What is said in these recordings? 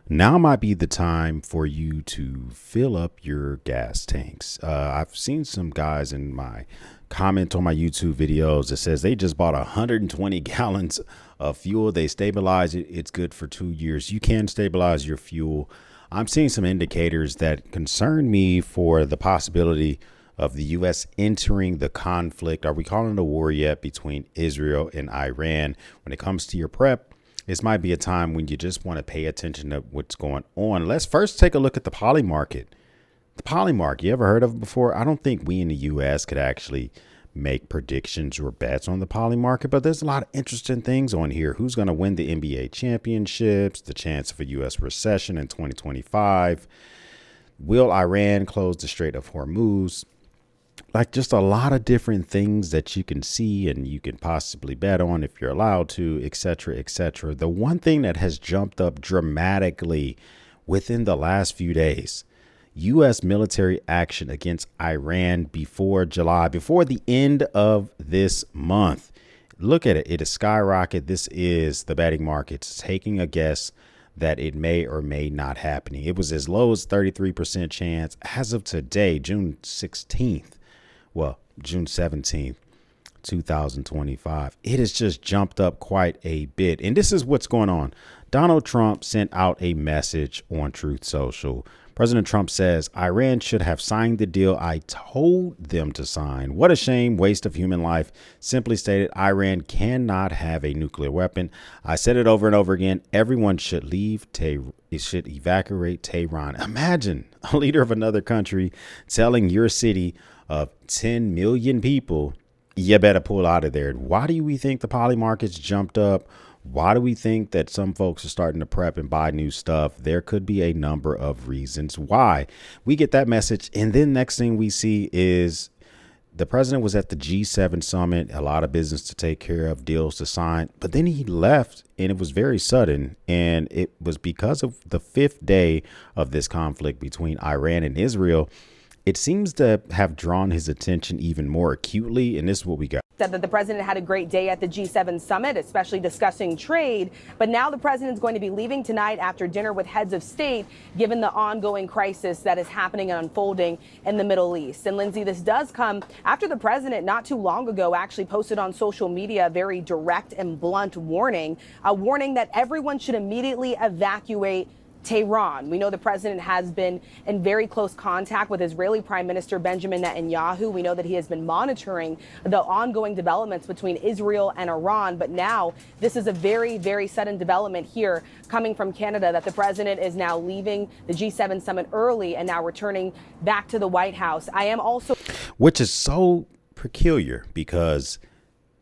Now might be the time for you to fill up your gas tanks. I've seen some guys in my comment on my YouTube videos that says they just bought 120 gallons of fuel. They stabilize it. It's good for 2 years. You can stabilize your fuel. I'm seeing some indicators that concern me for the possibility of the U.S. entering the conflict. Are we calling it a war yet between Israel and Iran? When it comes to your prep, this might be a time when you just want to pay attention to what's going on. Let's first take a look at the poly market. The poly market, you ever heard of it before? I don't think we in the U.S. could actually make predictions or bets on the poly market, but there's a lot of interesting things on here. Who's going to win the NBA championships? The chance of a U.S. recession in 2025? Will Iran close the Strait of Hormuz? Like just a lot of different things that you can see and you can possibly bet on if you're allowed to, et cetera, et cetera. The one thing that has jumped up dramatically within the last few days, U.S. military action against Iran before July, before the end of this month. Look at it. It is skyrocketed. This is the betting markets taking a guess that it may or may not happen. It was as low as 33% chance as of today, June 16th. Well, June 17th, 2025. It has just jumped up quite a bit. And this is what's going on. Donald Trump sent out a message on Truth Social. President Trump says Iran should have signed the deal I told them to sign. What a shame, waste of human life. Simply stated, Iran cannot have a nuclear weapon. I said it over and over again. Everyone should leave. It should evacuate Tehran. Imagine a leader of another country telling your city of 10 million people, you better pull out of there. Why do we think the poly markets jumped up? Why do we think that some folks are starting to prep and buy new stuff? There could be a number of reasons why. We get that message. And then next thing we see is the president was at the G7 summit, a lot of business to take care of, deals to sign. But then he left and it was very sudden. And it was because of the fifth day of this conflict between Iran and Israel. It seems to have drawn his attention even more acutely. And this is what we got. Said that the president had a great day at the G7 summit, especially discussing trade. But now the president is going to be leaving tonight after dinner with heads of state, given the ongoing crisis that is happening and unfolding in the Middle East. And Lindsay, this does come after the president not too long ago actually posted on social media a very direct and blunt warning, a warning that everyone should immediately evacuate Tehran. We know the president has been in very close contact with Israeli Prime Minister Benjamin Netanyahu. We know that he has been monitoring the ongoing developments between Israel and Iran. But now this is a very, very sudden development here coming from Canada that the president is now leaving the G7 summit early and now returning back to the White House. I am also, which is so peculiar because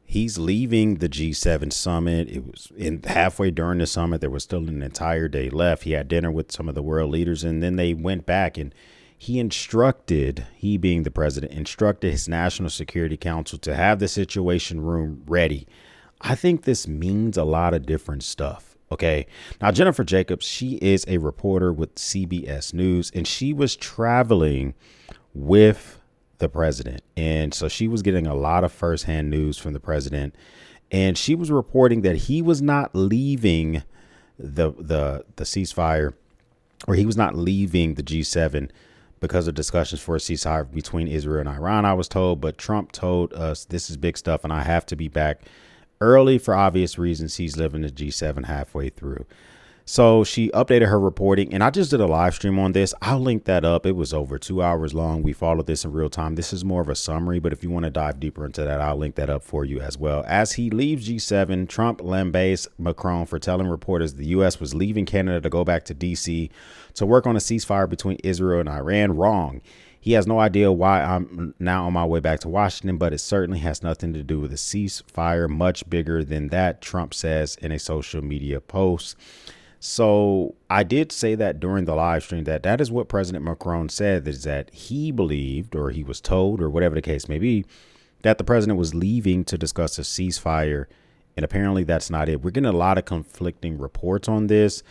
he's leaving the G7 summit. It was halfway during the summit. There was still an entire day left. He had dinner with some of the world leaders, and then they went back and he being the president, instructed his National Security Council to have the Situation Room ready. I think this means a lot of different stuff. OK, now, Jennifer Jacobs, she is a reporter with CBS News, and she was traveling with the president. And so she was getting a lot of firsthand news from the president. And she was reporting that he was not leaving the ceasefire, or he was not leaving the G7 because of discussions for a ceasefire between Israel and Iran, I was told. But Trump told us this is big stuff and I have to be back early for obvious reasons. He's living the G7 halfway through. So she updated her reporting, and I just did a live stream on this. I'll link that up. It was over 2 hours long. We followed this in real time. This is more of a summary, but if you want to dive deeper into that, I'll link that up for you as well. As he leaves G7, Trump lambastes Macron for telling reporters the U.S. was leaving Canada to go back to D.C. to work on a ceasefire between Israel and Iran. Wrong. He has no idea why I'm now on my way back to Washington, but it certainly has nothing to do with a ceasefire. Much bigger than that, Trump says in a social media post. So I did say that during the live stream that is what President Macron said, is that he believed, or he was told, or whatever the case may be, that the president was leaving to discuss a ceasefire. And apparently that's not it. We're getting a lot of conflicting reports on this.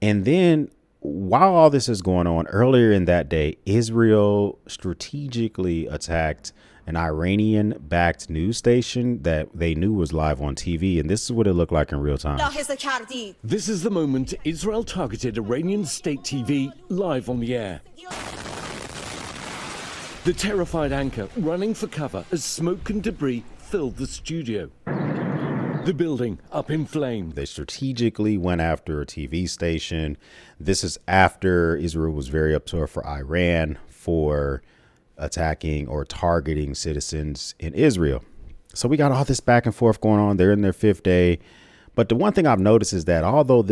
And then while all this is going on, earlier in that day, Israel strategically attacked an Iranian backed news station that they knew was live on TV. And this is what it looked like in real time. This is the moment Israel targeted Iranian state TV live on the air. The terrified anchor running for cover as smoke and debris filled the studio. The building up in flames. They strategically went after a TV station. This is after Israel was very upset for Iran for attacking or targeting citizens in Israel. So we got all this back and forth going on. They're in their 5th day. But the one thing I've noticed is that although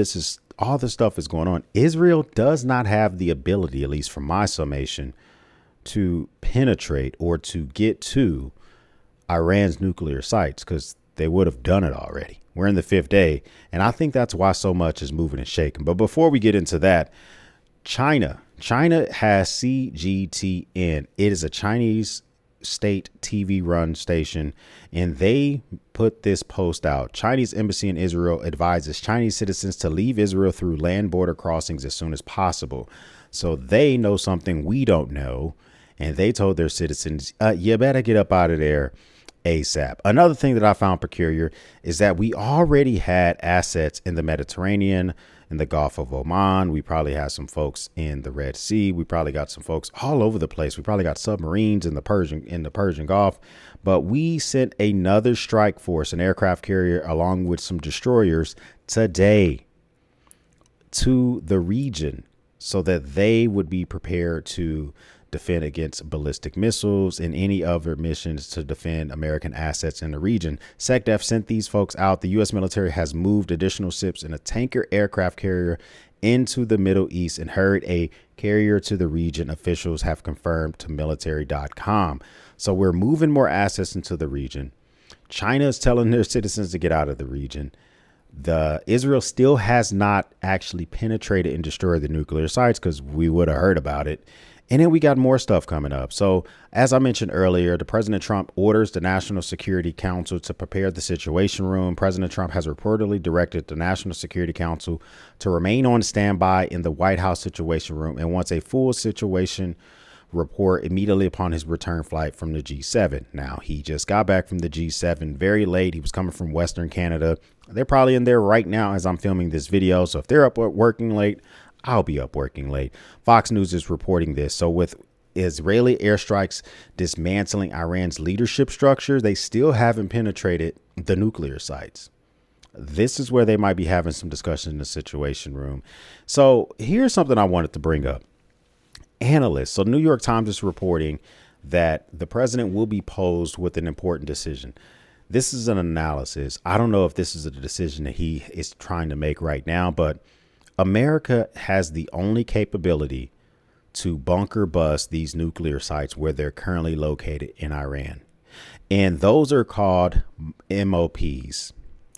all this stuff is going on, Israel does not have the ability, at least from my summation, to penetrate or to get to Iran's nuclear sites, because they would have done it already. We're in the 5th day, and I think that's why so much is moving and shaking. But before we get into that, China has CGTN. It is a Chinese state TV run station, and they put this post out. Chinese embassy in Israel advises Chinese citizens to leave Israel through land border crossings as soon as possible. So they know something we don't know, and they told their citizens, you better get up out of there ASAP. Another thing that I found peculiar is that we already had assets in the Mediterranean, in the Gulf of Oman. We probably had some folks in the Red Sea. We probably got some folks all over the place. We probably got submarines in the Persian Gulf. But we sent another strike force, an aircraft carrier, along with some destroyers today to the region so that they would be prepared to defend against ballistic missiles and any other missions to defend American assets in the region. SecDef sent these folks out. The U.S. military has moved additional ships and a tanker aircraft carrier into the Middle East and hurried a carrier to the region, officials have confirmed to military.com. So we're moving more assets into the region. China is telling their citizens to get out of the region. Israel still has not actually penetrated and destroyed the nuclear sites, because we would have heard about it. And then we got more stuff coming up. So as I mentioned earlier, President Trump orders the National Security Council to prepare the Situation Room. President Trump has reportedly directed the National Security Council to remain on standby in the White House Situation Room and wants a full situation report immediately upon his return flight from the G7. Now, he just got back from the G7 very late. He was coming from Western Canada. They're probably in there right now as I'm filming this video. So if they're up working late, I'll be up working late. Fox News is reporting this. So with Israeli airstrikes dismantling Iran's leadership structure, they still haven't penetrated the nuclear sites. This is where they might be having some discussion in the Situation Room. So here's something I wanted to bring up. Analysts. So New York Times is reporting that the president will be posed with an important decision. This is an analysis. I don't know if this is a decision that he is trying to make right now, but America has the only capability to bunker bust these nuclear sites where they're currently located in Iran. And those are called MOPs,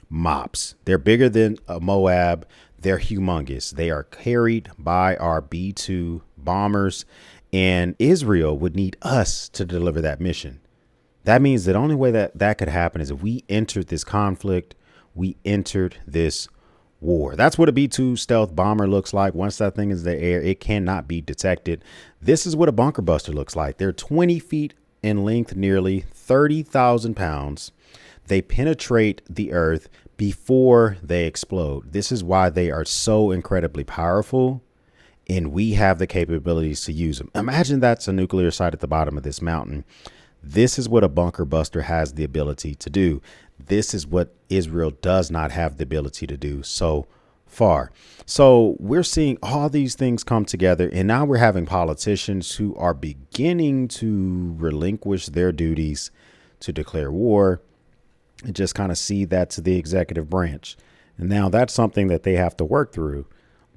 MOPs. They're bigger than a Moab. They're humongous. They are carried by our B-2 bombers, and Israel would need us to deliver that mission. That means that the only way that could happen is if we entered this conflict, we entered this war. That's what a B-2 stealth bomber looks like. Once that thing is in the air, it cannot be detected. This is what a bunker buster looks like. They're 20 feet in length, nearly 30,000 pounds. They penetrate the earth before they explode. This is why they are so incredibly powerful, and we have the capabilities to use them. Imagine that's a nuclear site at the bottom of this mountain. This is what a bunker buster has the ability to do. This is what Israel does not have the ability to do so far. So we're seeing all these things come together, and now we're having politicians who are beginning to relinquish their duties to declare war and just kind of cede that to the executive branch. And now that's something that they have to work through.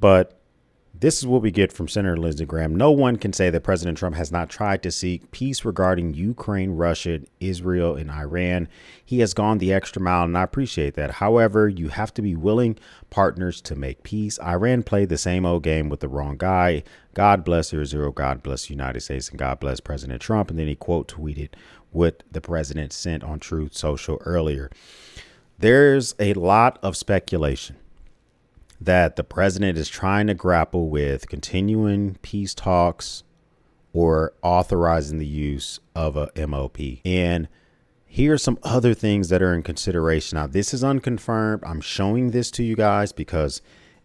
But this is what we get from Senator Lindsey Graham. No one can say that President Trump has not tried to seek peace regarding Ukraine, Russia, Israel, and Iran. He has gone the extra mile, and I appreciate that. However, you have to be willing partners to make peace. Iran played the same old game with the wrong guy. God bless Israel, God bless the United States, and God bless President Trump. And then he quote tweeted what the president sent on Truth Social earlier. There's a lot of speculation that the president is trying to grapple with continuing peace talks or authorizing the use of a MOP. And here are some other things that are in consideration. Now, this is unconfirmed. I'm showing this to you guys because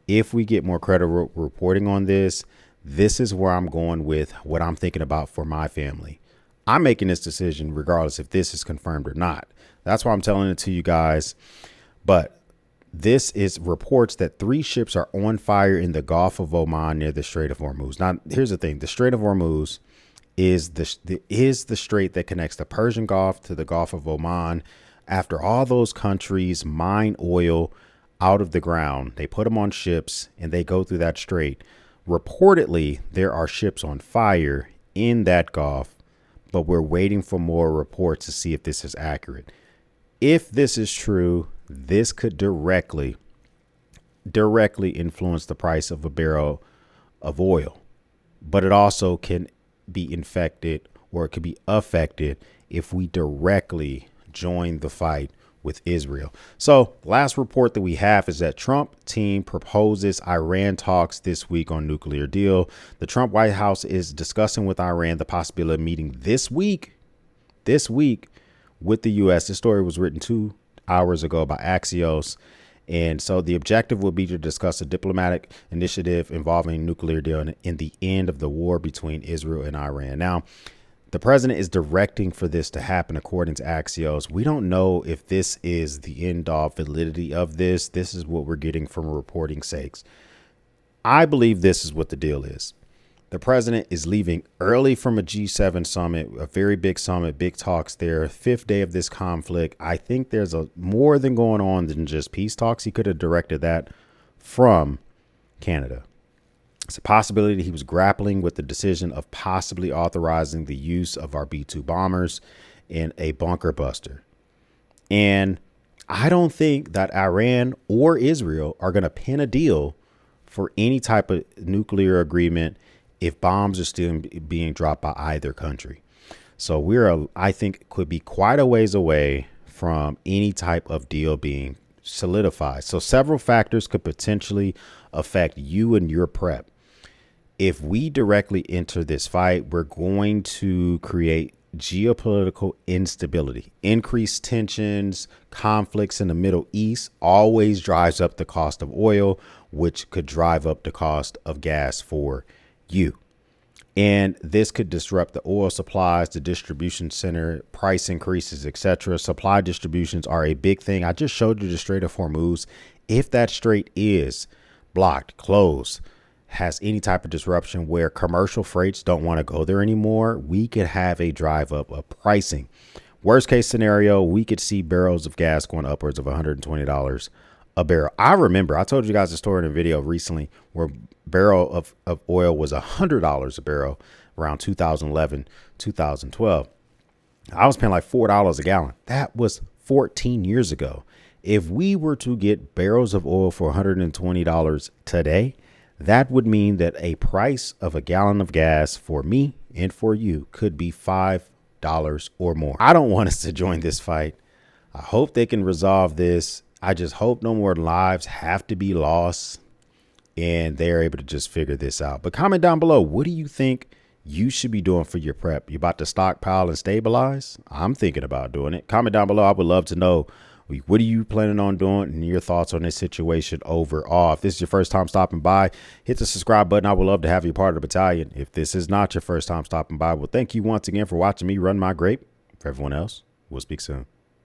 if we get more credible reporting on this, this is where I'm going with what I'm thinking about for my family. I'm making this decision regardless if this is confirmed or not. That's why I'm telling it to you guys. But this is reports that 3 ships are on fire in the Gulf of Oman near the Strait of Hormuz. Now, here's the thing. The Strait of Hormuz is the strait that connects the Persian Gulf to the Gulf of Oman. After all those countries mine oil out of the ground, they put them on ships and they go through that strait. Reportedly, there are ships on fire in that Gulf, but we're waiting for more reports to see if this is accurate. If this is true, this could directly influence the price of a barrel of oil, but it also can be infected, or it could be affected if we directly join the fight with Israel. So last report that we have is that Trump team proposes Iran talks this week on nuclear deal. The Trump White House is discussing with Iran the possibility of meeting this week with the U.S. This story was written 2 hours ago by Axios. And so the objective will be to discuss a diplomatic initiative involving nuclear deal and the end of the war between Israel and Iran. Now, the president is directing for this to happen, according to Axios. We don't know if this is the end all validity of this. This is what we're getting from reporting sakes. I believe this is what the deal is. The president is leaving early from a G7 summit, a very big summit, big talks there, 5th day of this conflict. I think there's more than going on than just peace talks. He could have directed that from Canada. It's a possibility he was grappling with the decision of possibly authorizing the use of our B-2 bombers in a bunker buster. And I don't think that Iran or Israel are going to pin a deal for any type of nuclear agreement if bombs are still being dropped by either country. So I think could be quite a ways away from any type of deal being solidified. So several factors could potentially affect you and your prep. If we directly enter this fight, we're going to create geopolitical instability. Increased tensions, conflicts in the Middle East always drives up the cost of oil, which could drive up the cost of gas for you. And this could disrupt the oil supplies, the distribution center, price increases, etc. Supply distributions are a big thing. I just showed you the Strait of Hormuz. If that strait is blocked, closed, has any type of disruption where commercial freights don't want to go there anymore, we could have a drive up of pricing. Worst case scenario, we could see barrels of gas going upwards of $120 a barrel. I remember I told you guys a story in a video recently where barrel of oil was $100 a barrel around 2011, 2012. I was paying like $4 a gallon. That was 14 years ago. If we were to get barrels of oil for $120 today, that would mean that a price of a gallon of gas for me and for you could be $5 or more. I don't want us to join this fight. I hope they can resolve this. I just hope no more lives have to be lost and they're able to just figure this out. But comment down below, what do you think you should be doing for your prep? You about to stockpile and stabilize? I'm thinking about doing it. Comment down below. I would love to know, what are you planning on doing and your thoughts on this situation overall? If this is your first time stopping by, hit the subscribe button. I would love to have you part of the battalion. If this is not your first time stopping by, well, thank you once again for watching me run my grape. For everyone else, we'll speak soon.